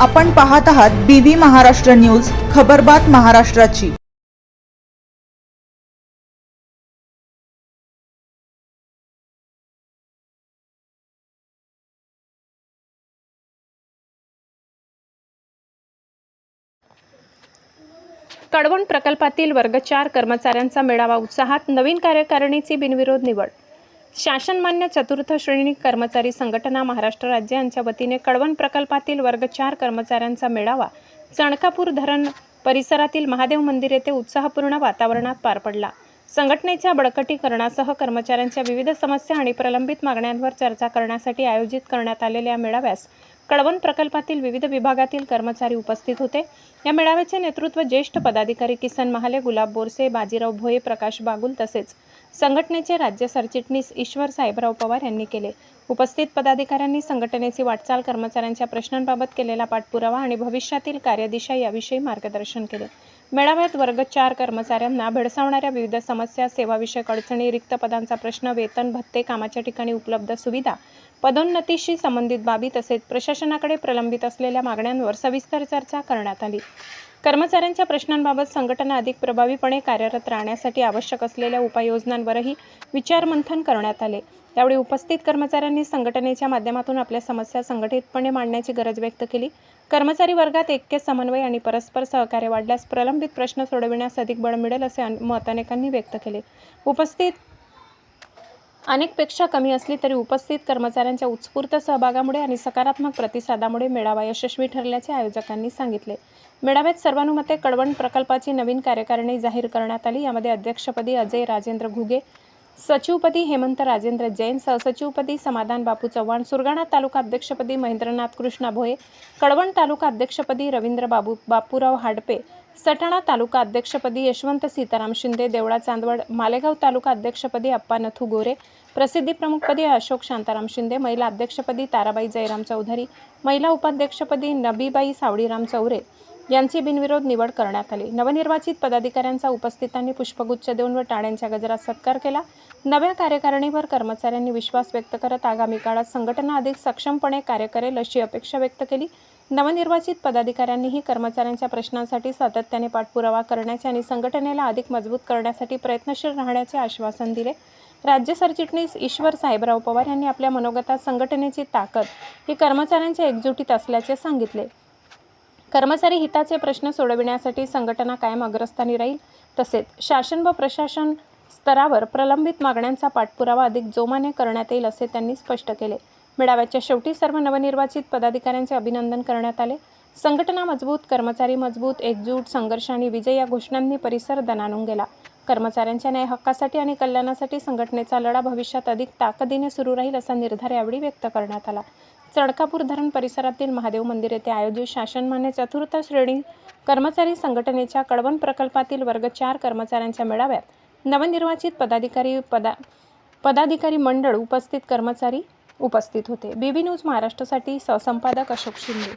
आपण पाहत आहात BV महाराष्ट्र न्यूज, खबरबात महाराष्ट्राची। कळवण प्रकल्पातील वर्ग 4 कर्मचाऱ्यांचा मेळावा उत्साहात, नवीन कार्यकारिणीची बिनविरोध निवड। शासनमान्य चतुर्थ श्रेणी कर्मचारी संघटना महाराष्ट्र राज्य यांच्या वतीने कळवण प्रकल्पातील वर्ग 4 कर्मचाऱ्यांचा मेळावा चणकापूर धरण परिसरातील महादेव मंदिर येथे उत्साहपूर्ण वातावरणात पार पडला। संघटनेच्या बळकटीकरणासह कर्मचाऱ्यांच्या विविध समस्या आणि प्रलंबित मागण्यांवर चर्चा करण्यासाठी आयोजित करण्यात आलेल्या या मेळाव्यास कळवण प्रकल्पातील विविध विभागातील कर्मचारी उपस्थित होते। या मेळाव्याचे नेतृत्व ज्येष्ठ पदाधिकारी किसन महाले, गुलाब बोरसे, बाजीराव भोये, प्रकाश बागुल तसेच संघटनेचे राज्य सरचिटणीस ईश्वर साहेबराव पवार यांनी केले। उपस्थित पदाधिकाऱ्यांनी संघटनेची वाटचाल, कर्मचाऱ्यांच्या प्रश्नांबाबत केलेला पाठपुरावा आणि भविष्यातील कार्यदिशा याविषयी मार्गदर्शन केले। मेळाव्यात वर्ग 4 कर्मचाऱ्यांना भेडसावणाऱ्या विविध समस्या, सेवाविषयक अडचणी, रिक्त पदांचा प्रश्न, वेतन, भत्ते, कामाच्या ठिकाणी उपलब्ध सुविधा, पदोन्नतीशी संबंधित बाबी तसेच प्रशासनाकडे प्रलंबित असलेल्या मागण्यांवर सविस्तर चर्चा करण्यात आली। कर्मचाऱ्यांच्या प्रश्नांबाबत संघटना अधिक प्रभावीपणे कार्यरत राहण्यासाठी आवश्यक असलेल्या उपाययोजनांवरही विचारमंथन करण्यात आले। त्यावेळी उपस्थित कर्मचाऱ्यांनी संघटनेच्या माध्यमातून आपल्या समस्या संघटितपणे मांडण्याची गरज व्यक्त केली। कर्मचारी वर्गात ऐक्य, समन्वय आणि परस्पर सहकार्य वाढल्यास प्रलंबित प्रश्न सोडविण्यास अधिक बळ मिळेल असे मत अनेकांनी व्यक्त केले। उपस्थित अनेकपेक्षा कमी असली तरी उपस्थित कर्मचाऱ्यांच्या उत्स्फूर्त सहभागामुळे आणि सकारात्मक प्रतिसादामुळे मेळावा यशस्वी ठरल्याचे आयोजकांनी सांगितले। मेळाव्यात सर्वानुमते कळवण प्रकल्पाची नवीन कार्यकारिणी जाहीर करण्यात आली। यामध्ये अध्यक्षपदी अजय राजेंद्र घुगे, सचिवपदी हेमंत राजेंद्र जैन, सहसचिवपदी समाधान बापू चव्हाण, सुरगाणा तालुका अध्यक्षपदी महेंद्रनाथ कृष्णा भोये, कळवण तालुका अध्यक्षपदी रवींद्र बापूराव हाडपे, सटाणा तालुका अध्यक्षपदी यशवंत सीताराम शिंदे, देवळा चांदवड, मालेगाव तालुका अध्यक्षपदी अप्पा नथू गोरे, प्रसिद्धी प्रमुखपदी अशोक शांताराम शिंदे, महिला अध्यक्षपदी ताराबाई जयराम चौधरी, महिला उपाध्यक्षपदी नबीबाई सावळीराम चौरे यांची बिनविरोध निवड करण्यात आली। नवनिर्वाचित पदाधिकाऱ्यांचा उपस्थितांनी पुष्पगुच्छ देऊन व टाळ्यांच्या गजरात सत्कार केला। नव्या कार्यकारिणीवर कर्मचाऱ्यांनी विश्वास व्यक्त करत आगामी काळात संघटना अधिक सक्षमपणे कार्य करेल अशी अपेक्षा व्यक्त केली। नवनिर्वाचित पदाधिकाऱ्यांनीही कर्मचाऱ्यांच्या प्रश्नांसाठी सातत्याने पाठपुरावा करण्याचे आणि संघटनेला अधिक मजबूत करण्यासाठी प्रयत्नशील राहण्याचे आश्वासन दिले। राज्य सरचिटणीस ईश्वर साहेबराव पवार यांनी आपल्या मनोगतात संघटनेची ताकद ही कर्मचाऱ्यांच्या एकजुटीत असल्याचे सांगितले। कर्मचारी हिताचे प्रश्न सोडविण्यासाठी संघटना कायम अग्रस्थानी राहील। तसेच शासन व प्रशासन स्तरावर प्रलंबित मागण्यांचा पाठपुरावा अधिक जोमाने करण्यात येईल असे त्यांनी स्पष्ट केले। मेळाव्याच्या शेवटी सर्व नवनिर्वाचित पदाधिकाऱ्यांचे अभिनंदन करण्यात आले। संघटना मजबूत, कर्मचारी मजबूत, एकजूट, संघर्ष आणि विजय या घोषणांनी परिसर दणाणून गेला। कर्मचाऱ्यांच्या न्याय हक्कासाठी आणि कल्याणासाठी संघटनेचा लढा भविष्यात अधिक ताकदीने सुरू राहील असा निर्धार यावेळी व्यक्त करण्यात आला। चणकापूर धरण परिसरातील महादेव मंदिर येथे आयोजित शासनमान्य चतुर्थ श्रेणी कर्मचारी संघटनेच्या कळवण प्रकल्पातील वर्ग 4 कर्मचाऱ्यांच्या मेळाव्यात नवनिर्वाचित पदाधिकारी मंडळ, उपस्थित कर्मचारी उपस्थित होते। BV न्यूज महाराष्ट्रासाठी सहसंपादक अशोक शिंदे।